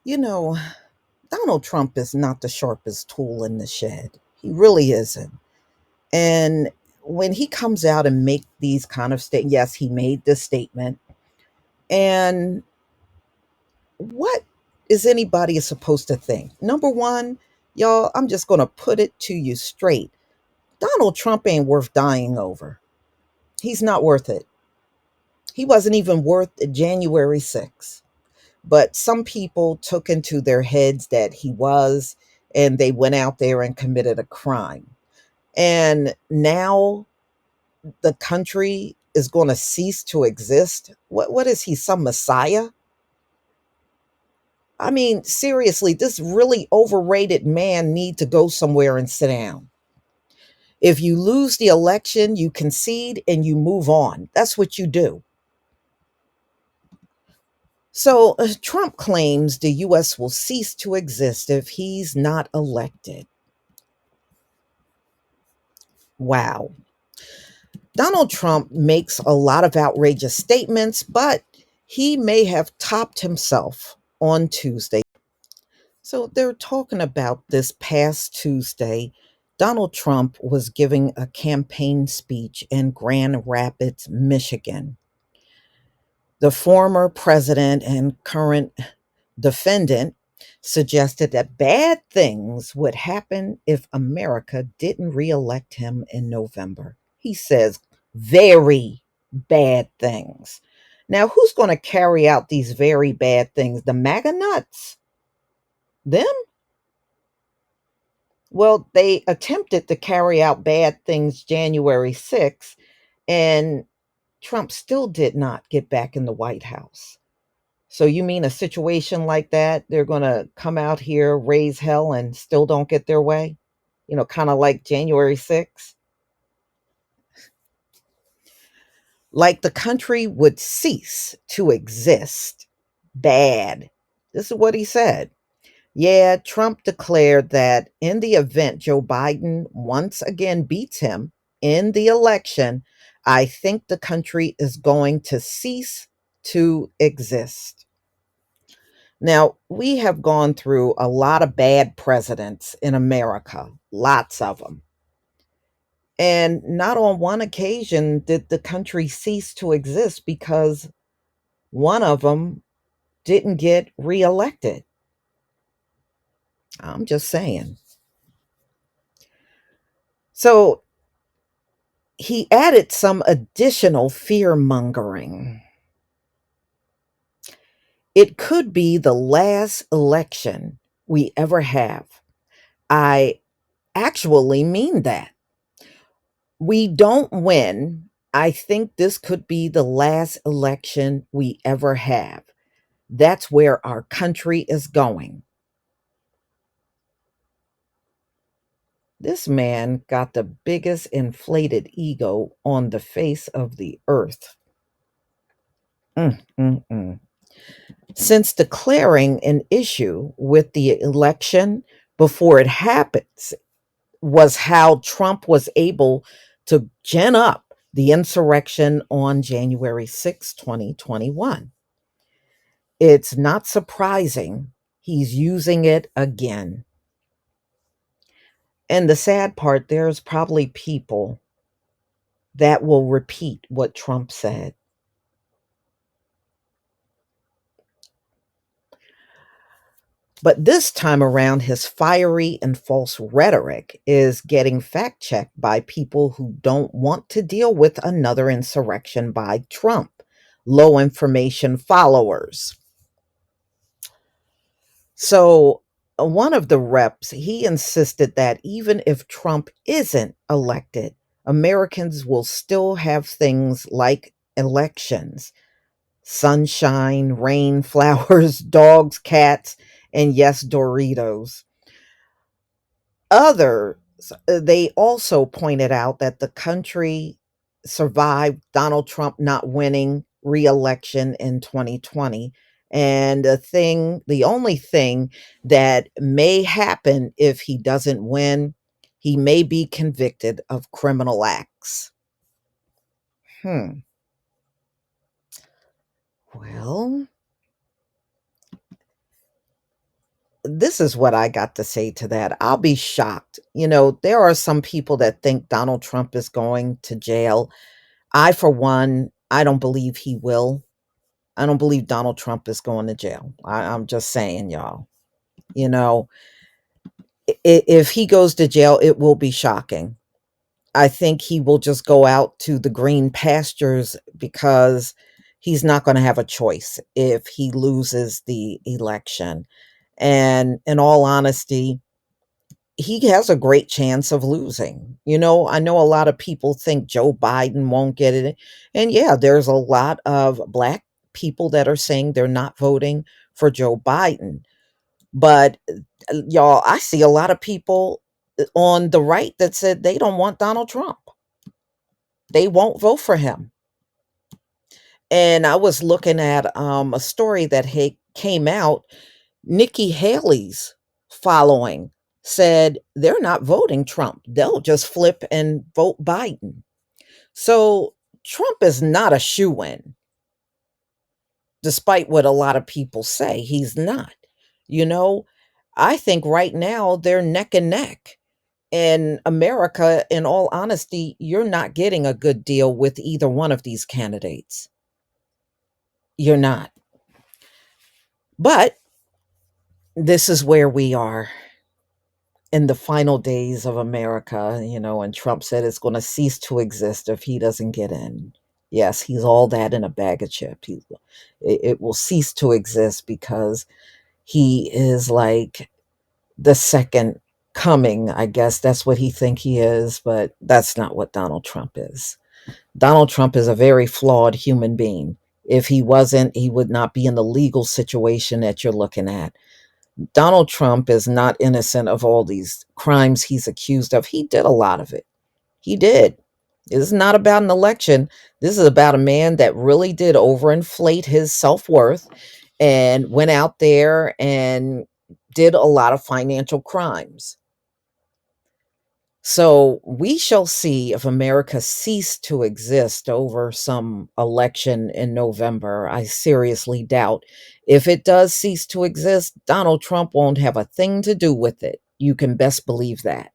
You know, Donald Trump is not the sharpest tool in the shed. He really isn't. And when he comes out and make these kind of statements, yes, he made this statement. And what is anybody supposed to think? Number one, y'all, I'm just going to put it to you straight. Donald Trump ain't worth dying over. He's not worth it. He wasn't even worth January 6th. But some people took into their heads that he was, and they went out there and committed a crime. And now the country is going to cease to exist. What is he, some messiah? I mean, seriously, this really overrated man need to go somewhere and sit down. If you lose the election, you concede and you move on. That's what you do. So Trump claims the US will cease to exist if he's not elected. Wow. Donald Trump makes a lot of outrageous statements, but he may have topped himself on Tuesday. So they're talking about this past Tuesday. Donald Trump was giving a campaign speech in Grand Rapids, Michigan. The former president and current defendant suggested that bad things would happen if America didn't reelect him in November. He says very bad things. Now, who's going to carry out these very bad things? The MAGA nuts? Them? Well, they attempted to carry out bad things January 6th, and Trump still did not get back in the White House. So you mean a situation like that, they're going to come out here, raise hell, and still don't get their way? Kind of like January 6th? Like the country would cease to exist. Bad. This is what he said. Yeah, Trump declared that in the event Joe Biden once again beats him in the election, I think the country is going to cease to exist. Now, we have gone through a lot of bad presidents in America, lots of them. And not on one occasion did the country cease to exist because one of them didn't get reelected. I'm just saying. So he added some additional fear mongering. It could be the last election we ever have. I actually mean that. We don't win. I think this could be the last election we ever have. That's where our country is going. This man got the biggest inflated ego on the face of the earth. Mm, mm, mm. Since declaring an issue with the election before it happens was how Trump was able to gin up the insurrection on January 6, 2021. It's not surprising he's using it again. And the sad part, there's probably people that will repeat what Trump said. But this time around, his fiery and false rhetoric is getting fact checked by people who don't want to deal with another insurrection by Trump, low information followers. So, one of the reps, he insisted that even if Trump isn't elected, Americans will still have things like elections, sunshine, rain, flowers, dogs, cats, and yes, Doritos. Others, they also pointed out that the country survived Donald Trump not winning re-election in 2020. And the only thing that may happen if he doesn't win, he may be convicted of criminal acts. Hmm. Well, this is what I got to say to that. I'll be shocked. There are some people that think Donald Trump is going to jail. I, for one, I don't believe he will. I don't believe Donald Trump is going to jail. I'm just saying, y'all. You know, if he goes to jail, it will be shocking. I think he will just go out to the green pastures because he's not going to have a choice if he loses the election. And in all honesty, he has a great chance of losing. I know a lot of people think Joe Biden won't get it. And yeah, there's a lot of black people that are saying they're not voting for Joe Biden. But y'all, I see a lot of people on the right that said they don't want Donald Trump. They won't vote for him. And I was looking at a story that came out. Nikki Haley's following said they're not voting Trump. They'll just flip and vote Biden. So Trump is not a shoo-in, despite what a lot of people say. He's not. You know, I think right now they're neck and neck. In America, in all honesty, you're not getting a good deal with either one of these candidates. You're not. But this is where we are in the final days of America, and Trump said it's going to cease to exist if he doesn't get in. Yes, he's all that in a bag of chips. It will cease to exist because he is like the second coming. I guess that's what he think he is, but that's not what Donald Trump is. Donald Trump is a very flawed human being. If he wasn't, he would not be in the legal situation that you're looking at. Donald Trump is not innocent of all these crimes he's accused of. He did a lot of it. He did. This is not about an election. This is about a man that really did overinflate his self-worth and went out there and did a lot of financial crimes. So we shall see if America ceased to exist over some election in November. I seriously doubt. If it does cease to exist, Donald Trump won't have a thing to do with it. You can best believe that.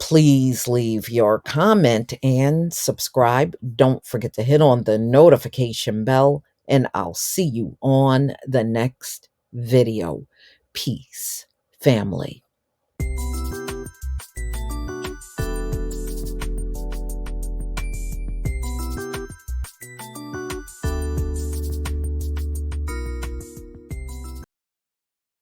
Please leave your comment and subscribe. Don't forget to hit on the notification bell, and I'll see you on the next video. Peace, family.